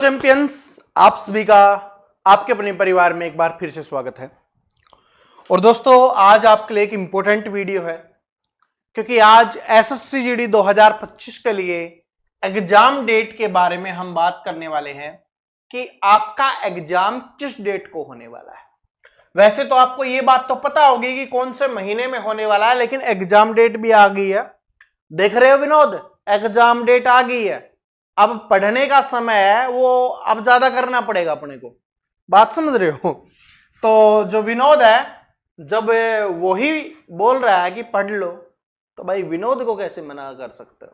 Champions, आप सभी का आपके अपने परिवार में एक बार फिर से स्वागत है। और दोस्तों, आज आपके लिए एक इंपॉर्टेंट वीडियो है क्योंकि आज एसएससी जीडी 2025 के लिए एग्जाम डेट के बारे में हम बात करने वाले हैं कि आपका एग्जाम किस डेट को होने वाला है। वैसे तो आपको ये बात तो पता होगी कि कौन से महीने में होने वाला है, लेकिन एग्जाम डेट भी आ गई है। देख रहे हो विनोद, एग्जाम डेट आ गई है। अब पढ़ने का समय है, वो अब ज्यादा करना पड़ेगा अपने को। बात समझ रहे हो? तो जो विनोद है, जब वो ही बोल रहा है कि पढ़ लो, तो भाई विनोद को कैसे मना कर सकते हो।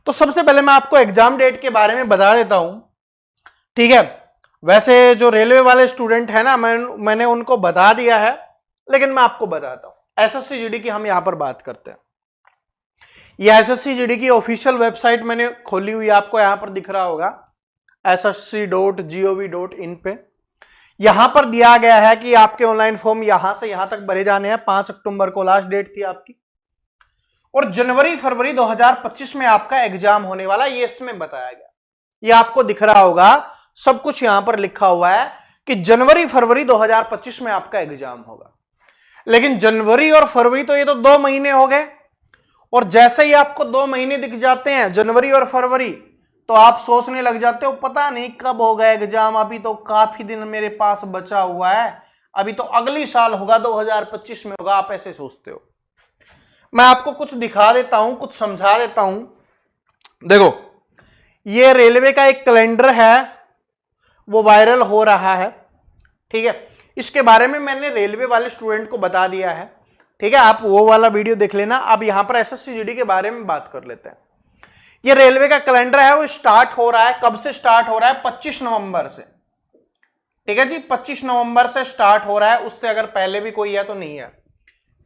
तो सबसे पहले मैं आपको एग्जाम डेट के बारे में बता देता हूं, ठीक है। वैसे जो रेलवे वाले स्टूडेंट है ना, मैंने उनको बता दिया है, लेकिन मैं आपको बताता हूं। एसएससी जीडी की हम यहां पर बात करते हैं। यह एसएससी जीडी की ऑफिशियल वेबसाइट मैंने खोली हुई है, आपको यहां पर दिख रहा होगा ssc.gov.in पे। यहां पर दिया गया है कि आपके ऑनलाइन फॉर्म यहां से यहां तक भरे जाने हैं। 5 अक्टूबर को लास्ट डेट थी आपकी, और जनवरी फरवरी 2025 में आपका एग्जाम होने वाला, ये इसमें बताया गया। ये आपको दिख रहा होगा, सब कुछ यहां पर लिखा हुआ है कि जनवरी फरवरी 2025 में आपका एग्जाम होगा। लेकिन जनवरी और फरवरी तो ये तो 2 महीने हो गए, और जैसे ही आपको 2 महीने दिख जाते हैं, जनवरी और फरवरी, तो आप सोचने लग जाते हो पता नहीं कब होगा एग्जाम, अभी तो काफी दिन मेरे पास बचा हुआ है, अभी तो अगली साल होगा, 2025 में होगा। आप ऐसे सोचते हो। मैं आपको कुछ दिखा देता हूं, कुछ समझा देता हूं। देखो, ये रेलवे का एक कैलेंडर है, वो वायरल हो रहा है, ठीक है। इसके बारे में मैंने रेलवे वाले स्टूडेंट को बता दिया है, ठीक है। आप वो वाला वीडियो देख लेना। अब यहां पर एसएससी जीडी के बारे में बात कर लेते हैं। ये रेलवे का कैलेंडर है, वो स्टार्ट हो रहा है। कब से स्टार्ट हो रहा है? 25 नवंबर से, ठीक है जी। 25 नवंबर से स्टार्ट हो रहा है। उससे अगर पहले भी कोई है तो नहीं है,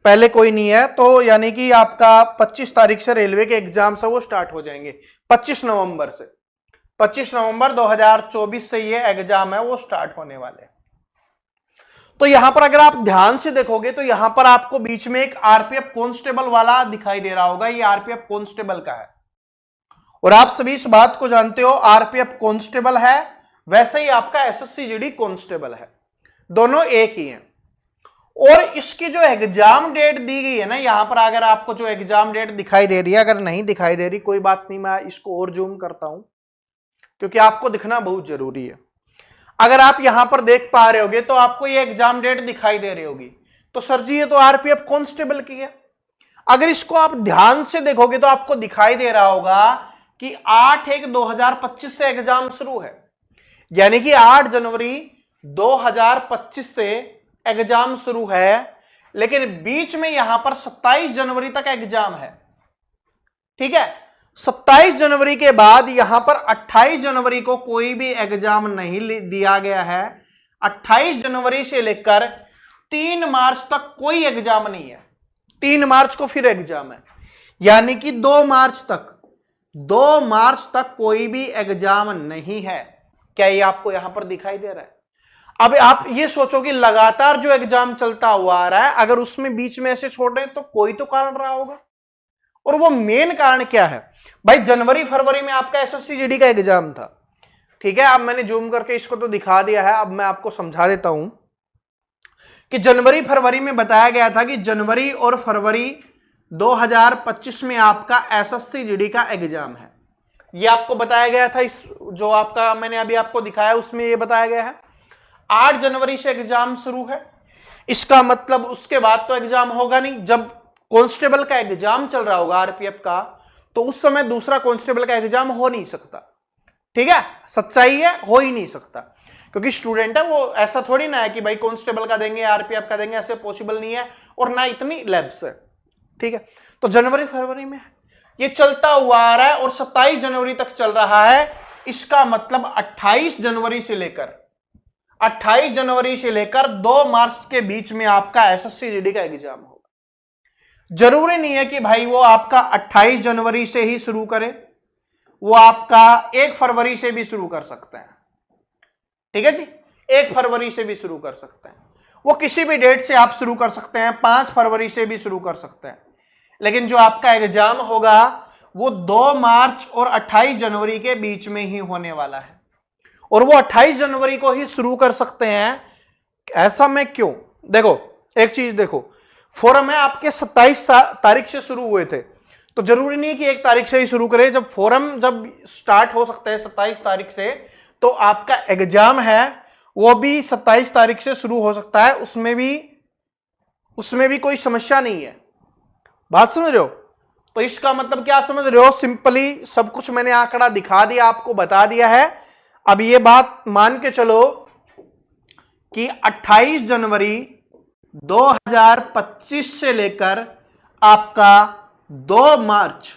पहले कोई नहीं है, तो यानी कि आपका 25 तारीख से रेलवे के एग्जाम से वो स्टार्ट हो जाएंगे। 25 नवंबर से, 25 नवंबर 2024 से ये एग्जाम है, वो स्टार्ट होने वाले हैं। तो यहां पर अगर आप ध्यान से देखोगे तो यहां पर आपको बीच में एक आरपीएफ कांस्टेबल वाला दिखाई दे रहा होगा। ये आरपीएफ कांस्टेबल का है, और आप सभी इस बात को जानते हो, आरपीएफ कांस्टेबल है, वैसे ही आपका एसएससी जीडी कांस्टेबल है, दोनों एक ही हैं। और इसकी जो एग्जाम डेट दी गई है ना, यहां पर अगर आपको जो एग्जाम डेट दिखाई दे रही है, अगर नहीं दिखाई दे रही कोई बात नहीं, मैं इसको और जूम करता हूं क्योंकि आपको दिखना बहुत जरूरी है। अगर आप यहां पर देख पा रहे होगे तो आपको ये एग्जाम डेट दिखाई दे रही होगी, तो सर जी ये तो आरपीएफ कांस्टेबल की है। अगर इसको आप ध्यान से देखोगे तो आपको दिखाई दे रहा होगा कि 8/1/2025 से एग्जाम शुरू है, यानी कि 8 जनवरी 2025 से एग्जाम शुरू है। लेकिन बीच में यहां पर 27 जनवरी तक एग्जाम है, ठीक है। 27 जनवरी के बाद यहां पर 28 जनवरी को कोई भी एग्जाम नहीं दिया गया है। 28 जनवरी से लेकर 3 मार्च तक कोई एग्जाम नहीं है। 3 मार्च को फिर एग्जाम है, यानी कि 2 मार्च तक कोई भी एग्जाम नहीं है। क्या ये आपको यहां पर दिखाई दे रहा है? अब आप ये सोचो कि लगातार जो एग्जाम चलता हुआ आ रहा है, अगर उसमें बीच में ऐसे छोड़ रहे हैं तो कोई तो कारण रहा होगा, और वो मेन कारण क्या है भाई? जनवरी फरवरी में आपका एसएससी जीडी का एग्जाम था, ठीक है। अब मैंने जूम करके इसको तो दिखा दिया है, अब मैं आपको समझा देता हूं कि जनवरी फरवरी में बताया गया था कि जनवरी और फरवरी 2025 में आपका एसएससी जीडी का एग्जाम है। ये आपको बताया गया था। इस जो आपका मैंने अभी आपको दिखाया उसमें ये बताया गया है 8 जनवरी से एग्जाम शुरू है। इसका मतलब उसके बाद तो एग्जाम होगा नहीं। जब कांस्टेबल का एग्जाम चल रहा होगा आरपीएफ का, तो उस समय दूसरा कांस्टेबल का एग्जाम हो नहीं सकता, ठीक है। सच्चाई है, हो ही नहीं सकता, क्योंकि स्टूडेंट है वो, ऐसा थोड़ी ना है कि भाई कांस्टेबल का देंगे आरपीएफ का देंगे, ऐसे पॉसिबल नहीं है, और ना इतनी लैब्स है, ठीक है। तो जनवरी फरवरी में ये चलता हुआ आ रहा है और 27 जनवरी तक चल रहा है। इसका मतलब 28 जनवरी से लेकर 2 मार्च के बीच में आपका एसएससी जीडी का एग्जाम होगा। जरूरी नहीं है कि भाई वो आपका 28 जनवरी से ही शुरू करे, वो आपका 1 फरवरी से भी शुरू कर सकते हैं, ठीक है जी। 1 फरवरी से भी शुरू कर सकते हैं, वो किसी भी डेट से आप शुरू कर सकते हैं। 5 फरवरी से भी शुरू कर सकते हैं, लेकिन जो आपका एग्जाम होगा वो 2 मार्च और 28 जनवरी के बीच में ही होने वाला है। और वो 28 जनवरी को ही शुरू कर सकते हैं। ऐसा मैं क्यों? देखो एक चीज देखो, फोरम है आपके 27 तारीख से शुरू हुए थे, तो जरूरी नहीं कि 1 तारीख से ही शुरू करें। जब फोरम जब स्टार्ट हो सकते हैं 27 तारीख से, तो आपका एग्जाम है वो भी 27 तारीख से शुरू हो सकता है, उसमें भी कोई समस्या नहीं है। बात समझ रहे हो? तो इसका मतलब क्या समझ रहे हो? सिंपली सब कुछ मैंने आंकड़ा दिखा दिया, आपको बता दिया है। अब ये बात मान के चलो कि 28 जनवरी 2025 से लेकर आपका 2 मार्च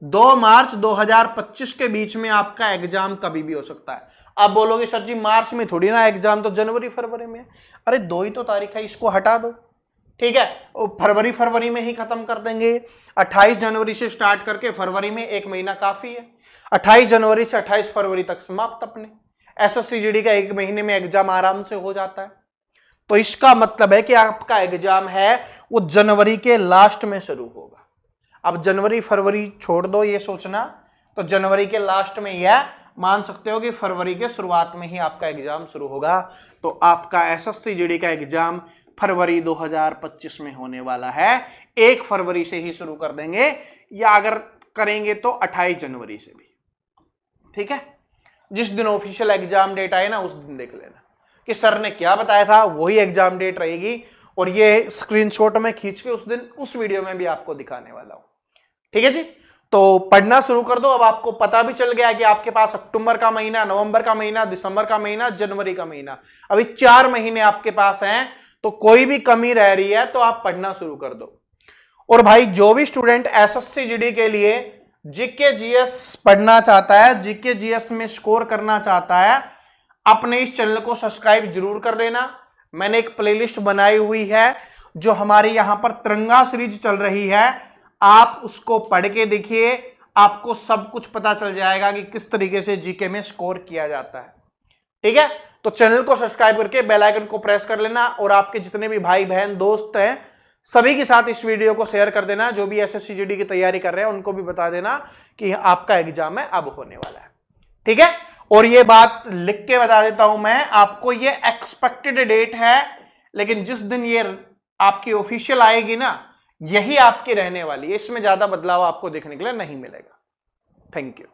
2025 के बीच में आपका एग्जाम कभी भी हो सकता है। आप बोलोगे सर जी मार्च में थोड़ी ना एग्जाम, तो जनवरी फरवरी में। अरे 2 ही तो तारीख है, इसको हटा दो, ठीक है, फरवरी में ही खत्म कर देंगे। 28 जनवरी से स्टार्ट करके फरवरी में 1 महीना काफी है। 28 जनवरी से 28 फरवरी तक समाप्त अपने SSCGD का 1 महीने में एग्जाम आराम से हो जाता है। तो इसका मतलब है कि आपका एग्जाम है वो जनवरी के लास्ट में शुरू होगा। अब जनवरी फरवरी छोड़ दो ये सोचना, तो जनवरी के लास्ट में यह मान सकते हो कि फरवरी के शुरुआत में ही आपका एग्जाम शुरू होगा। तो आपका SSCGD का एग्जाम फरवरी 2025 में होने वाला है। 1 फरवरी से ही शुरू कर देंगे, या अगर करेंगे तो 28 जनवरी से भी, ठीक है। जिस दिन ऑफिशियल एग्जाम डेट आए ना, उस दिन देख लेना कि सर ने क्या बताया था, वही एग्जाम डेट रहेगी। और ये स्क्रीनशॉट में खींच के उस दिन उस वीडियो में भी आपको दिखाने वाला हूं, ठीक है जी। तो पढ़ना शुरू कर दो। अब आपको पता भी चल गया कि आपके पास अक्टूबर का महीना, नवंबर का महीना, दिसंबर का महीना, जनवरी का महीना, अभी 4 महीने आपके पास हैं। तो कोई भी कमी रह रही है तो आप पढ़ना शुरू कर दो। और भाई जो भी स्टूडेंट SSCGD के लिए जीके जीएस पढ़ना चाहता है, जीके जीएस में स्कोर करना चाहता है, अपने इस चैनल को सब्सक्राइब जरूर कर लेना। मैंने एक प्लेलिस्ट बनाई हुई है जो हमारी यहां पर तिरंगा सीरीज चल रही है, आप उसको पढ़ के देखिए, आपको सब कुछ पता चल जाएगा कि किस तरीके से जीके में स्कोर किया जाता है, ठीक है। तो चैनल को सब्सक्राइब करके बेल आइकन को प्रेस कर लेना, और आपके जितने भी भाई बहन दोस्त हैं सभी के साथ इस वीडियो को शेयर कर देना। जो भी SSCGD की तैयारी कर रहे हैं उनको भी बता देना कि आपका एग्जाम है अब होने वाला है, ठीक है। और ये बात लिख के बता देता हूं मैं आपको, ये एक्सपेक्टेड डेट है, लेकिन जिस दिन ये आपकी ऑफिशियल आएगी ना, यही आपकी रहने वाली है। इसमें ज्यादा बदलाव आपको देखने के लिए नहीं मिलेगा। Thank you.